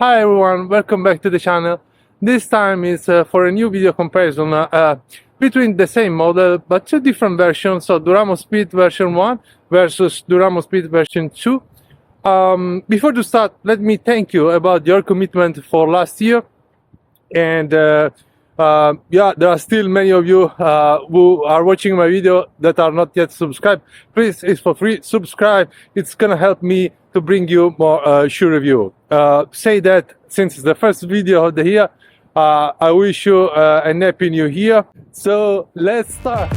Hi everyone, welcome back to the channel. This time is for a new video comparison between the same model but two different versions, so Duramo Speed version 1 versus Duramo Speed version 2. Before to start, let me thank you about your commitment for last year. And yeah, there are still many of you who are watching my video that are not yet subscribed. Please, it's for free, subscribe. It's gonna help me to bring you more shoe review. Say that since it's the first video of the year, I wish you a happy new year. So let's start.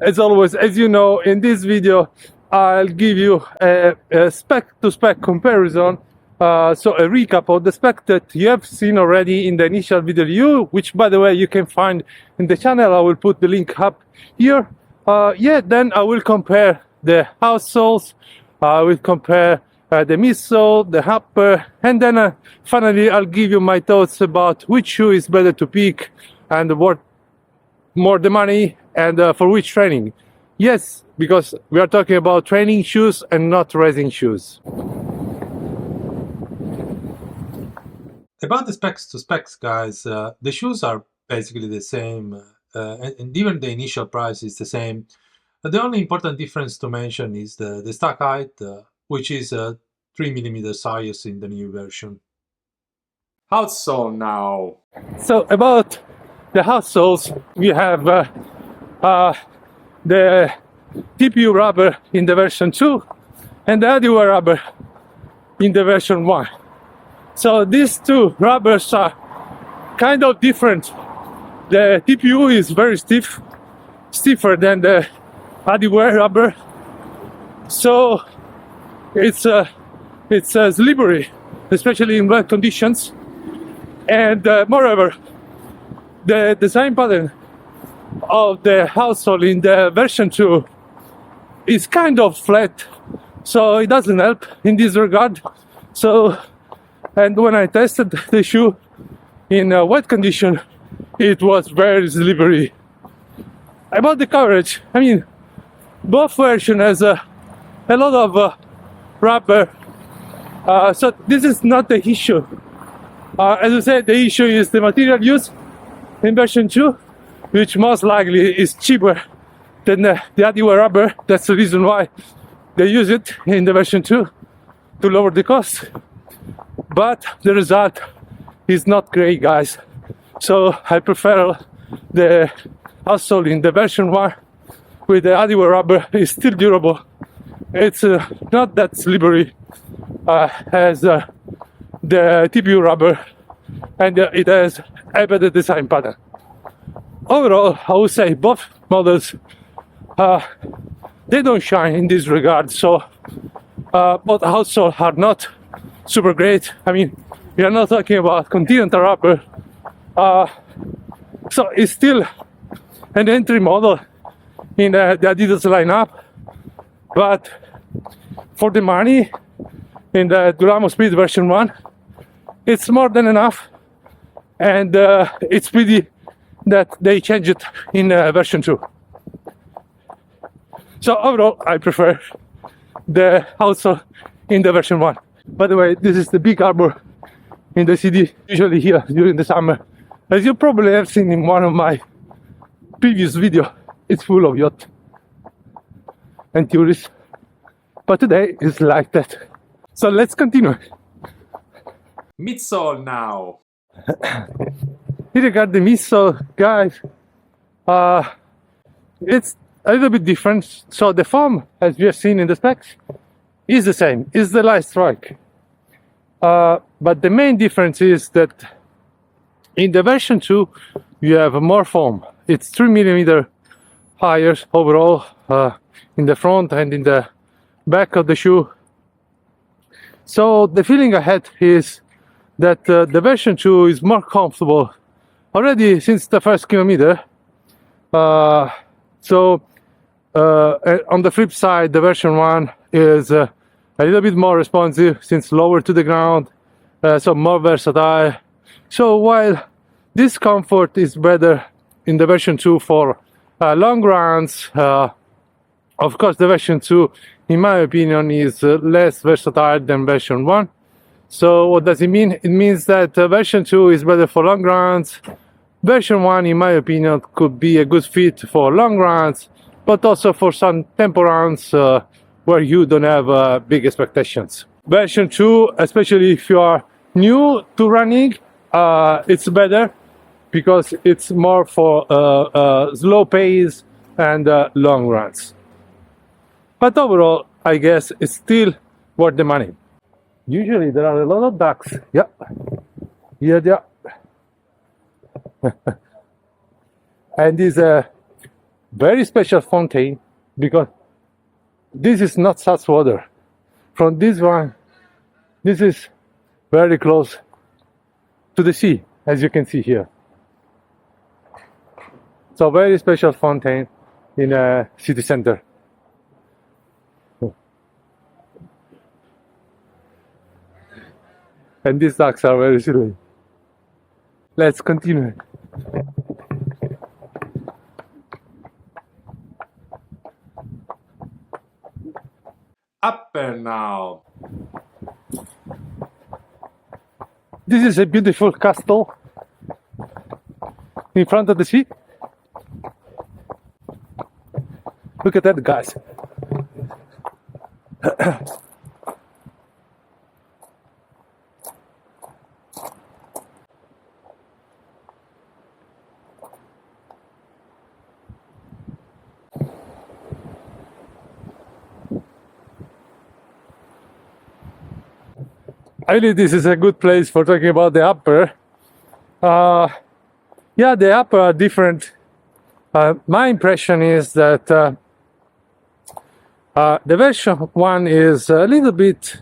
As always, as you know, in this video I'll give you a spec-to-spec comparison, so a recap of the spec that you have seen already in the initial video review, which by the way you can find in the channel. I will put the link up here. Yeah, then I will compare the Outsoles, I will compare the Midsole, the upper, and then finally I'll give you my thoughts about which shoe is better to pick and worth more the money, and for which training. Yes, because we are talking about training shoes and not racing shoes. About the specs to specs, guys, the shoes are basically the same, and even the initial price is the same. The only important difference to mention is the stack height, which is 3mm higher in the new version. Outsole now. So about the Outsoles, we have the TPU rubber in the version 2 and the Adidas rubber in the version 1. So these two rubbers are kind of different. The TPU is very stiffer than the Adidas rubber, so it's slippery, especially in wet conditions. And moreover, the design pattern of the outsole in the version 2 is kind of flat, so it doesn't help in this regard. So, and when I tested the shoe in a wet condition, it was very slippery. About the coverage, I mean, both versions has a lot of rubber, so this is not the issue. As I said, the issue is the material used in version 2, which most likely is cheaper than the Adidas rubber. That's the reason why they use it in the version 2 to lower the cost. But the result is not great, guys. So I prefer the outsole in the version 1 with the Adidas rubber. It's still durable. It's not that slippery as the TPU rubber, and it has a better design pattern. Overall, I would say both models, they don't shine in this regard, so both outsoles are not super great. I mean, we are not talking about continental rubber, so it's still an entry model in the Adidas lineup, but for the money in the Duramo Speed version 1, it's more than enough, and it's pity that they changed it in version 2. So overall, I prefer the outsole in the version 1. By the way, this is the big harbor in the city, usually here during the summer. As you probably have seen in one of my previous videos, it's full of yachts and tourists. But today it's like that. So let's continue. Midsole now. Here you got the Midsole, guys. It's a little bit different. So the foam, as we have seen in the specs, is the same. It's the light strike. But the main difference is that in the version 2, you have more foam. It's 3mm higher overall in the front and in the back of the shoe. So the feeling I had is that the version 2 is more comfortable already since the first kilometer. So on the flip side, the version 1 is a little bit more responsive since lower to the ground, so more versatile. So while this comfort is better in the version 2 for long runs. Of course, the version 2, in my opinion, is less versatile than version 1. So what does it mean? It means that version 2 is better for long runs. Version 1, in my opinion, could be a good fit for long runs, but also for some tempo runs where you don't have big expectations. Version 2, especially if you are new to running, it's better because it's more for slow pace and long runs. But overall, I guess it's still worth the money. Usually there are a lot of ducks. Yeah. Yeah. And this is a very special fountain because this is not such water. From this one, this is very close to the sea, as you can see here. So very special fountain in a city center. And these ducks are very silly. Let's continue. Upper now. This is a beautiful castle in front of the sea. Look at that, guys. I believe this is a good place for talking about the upper. Yeah, the upper are different. My impression is that the version 1 is a little bit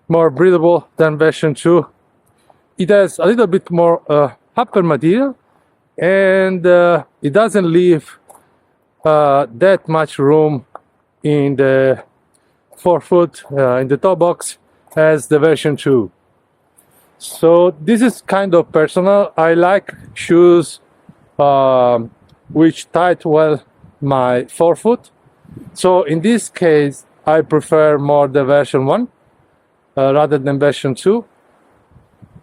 more breathable than version 2. It has a little bit more upper material, and it doesn't leave that much room in the forefoot, in the toe box, as the version 2. So this is kind of personal. I like shoes which tight well my forefoot. So in this case, I prefer more the version 1 rather than version 2.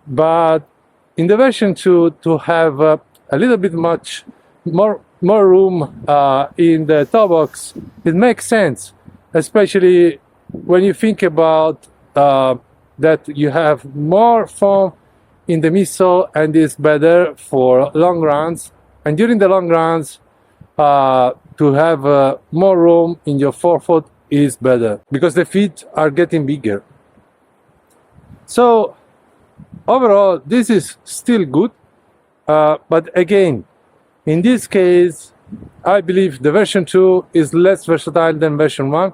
But in the version 2, to have a little bit much more room in the toe box, it makes sense, especially when you think about that you have more foam in the midsole, and it's better for long runs. And during the long runs, to have more room in your forefoot is better because the feet are getting bigger. So overall, this is still good. But again, in this case, I believe the version 2 is less versatile than version 1.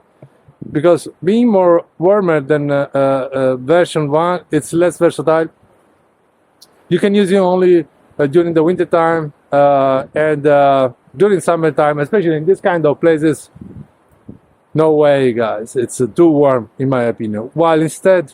Because being more warmer than version 1, it's less versatile. You can use it only during the winter time and during summertime, especially in this kind of places. No way, guys, it's too warm in my opinion. While instead,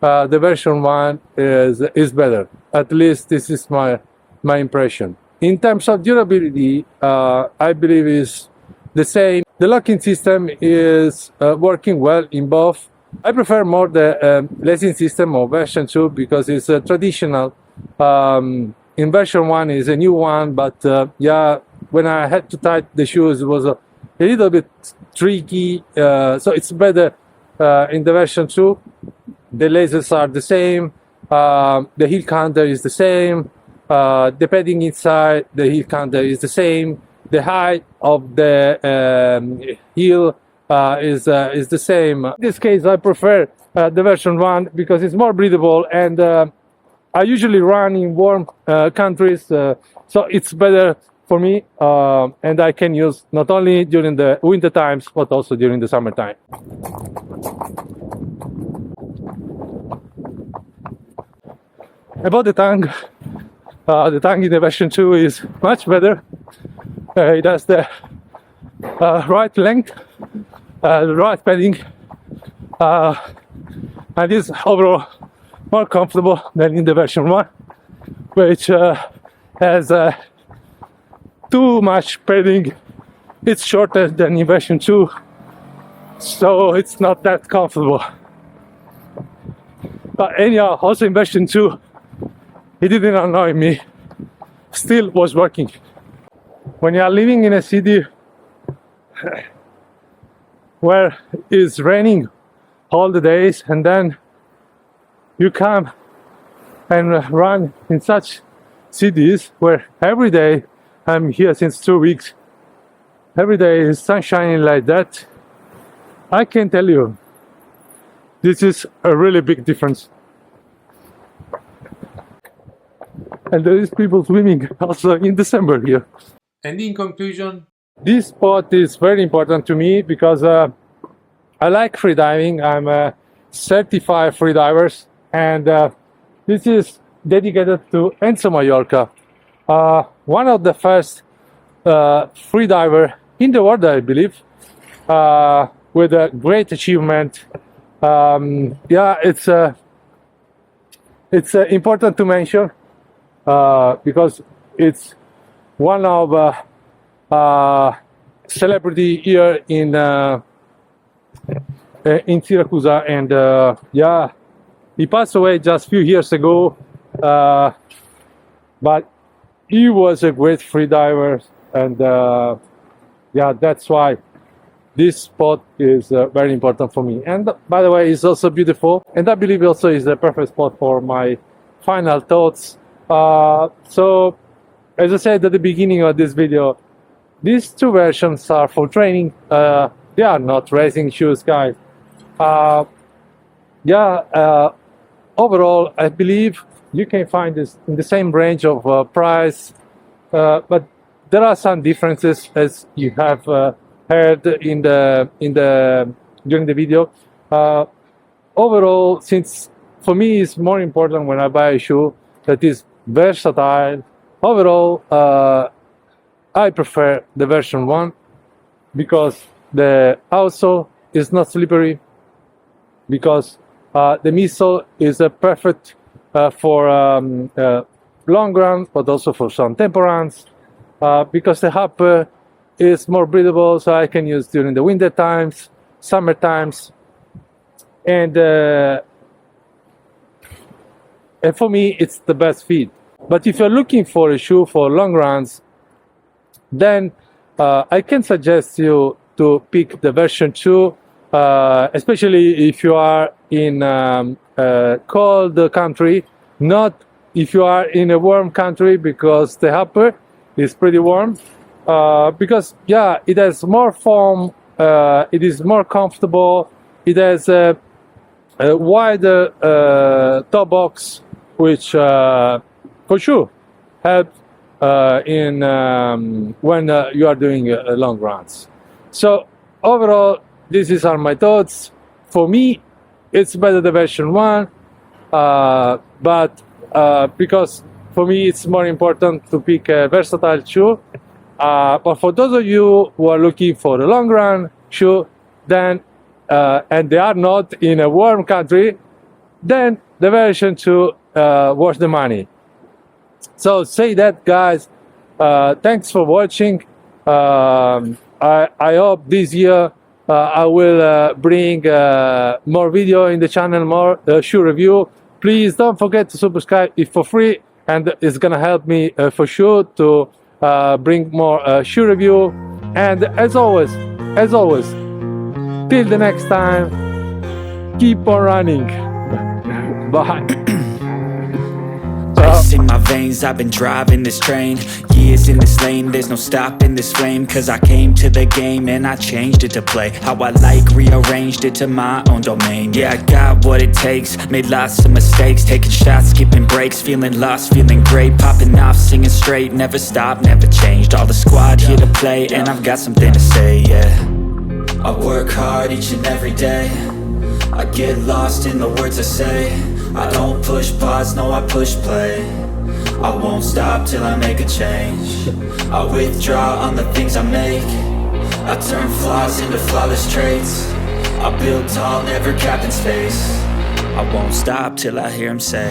the version 1 is better. At least this is my impression. In terms of durability, I believe is the same. The locking system is working well in both. I prefer more the lacing system of version 2 because it's traditional. In version 1 is a new one, but yeah, when I had to tie the shoes, it was a little bit tricky. So it's better in the version 2. The lasers are the same. The heel counter is the same. The padding inside the heel counter is the same. The height of the heel is the same. In this case, I prefer the version 1 because it's more breathable, and I usually run in warm countries, so it's better for me, and I can use not only during the winter times, but also during the summertime. About the tongue in the version 2 is much better. It has the right length, the right padding, and is overall more comfortable than in the version 1, which has too much padding. It's shorter than in version 2, so it's not that comfortable. But anyhow, also in version 2, it didn't annoy me, still was working. When you are living in a city where it's raining all the days, and then you come and run in such cities where every day, I'm here since 2 weeks, every day is sun shining like that, I can tell you, this is a really big difference. And there is people swimming also in December here. And in conclusion, this sport is very important to me because I like freediving. I'm a certified freediver, and this is dedicated to Enzo Mallorca, one of the first freediver in the world, I believe, with a great achievement. Yeah, it's important to mention because it's one of celebrity here in Syracuse, and yeah, he passed away just a few years ago, but he was a great freediver, and yeah, that's why this spot is very important for me. And by the way, it's also beautiful, and I believe also is the perfect spot for my final thoughts. So, as I said at the beginning of this video, these two versions are for training. They are not racing shoes, guys. Yeah, overall, I believe you can find this in the same range of price, but there are some differences, as you have heard in the during the video. Overall, since for me it's more important when I buy a shoe that is versatile. Overall, I prefer the version 1 because the outsole is not slippery, because the midsole is perfect for long runs, but also for some tempo runs, because the upper is more breathable, so I can use during the winter times, summer times, and for me it's the best fit. But if you're looking for a shoe for long runs, then I can suggest you to pick the version 2, especially if you are in a cold country, not if you are in a warm country, because the upper is pretty warm, because yeah, it has more foam, it is more comfortable, it has a wider toe box, which for sure help in when you are doing long runs. So overall, these are my thoughts. For me, it's better the version 1, but because for me it's more important to pick a versatile shoe. But for those of you who are looking for a long run shoe, then and they are not in a warm country, then the version 2 worth the money. So say that, guys. Thanks for watching. I hope this year I will bring more video in the channel, more shoe review. Please don't forget to subscribe. It's for free, and it's gonna help me for sure to bring more shoe review. And as always, till the next time, keep on running. Bye. Ice in my veins, I've been driving this train. Years in this lane, there's no stopping this flame. Cause I came to the game and I changed it to play how I like, rearranged it to my own domain. Yeah, I got what it takes, made lots of mistakes, taking shots, skipping breaks, feeling lost, feeling great, popping off, singing straight, never stopped, never changed. All the squad here to play, and I've got something to say, yeah. I work hard each and every day, I get lost in the words I say. I don't push pause, no, I push play. I won't stop till I make a change. I withdraw on the things I make. I turn flaws into flawless traits. I build tall, never capped in space. I won't stop till I hear him say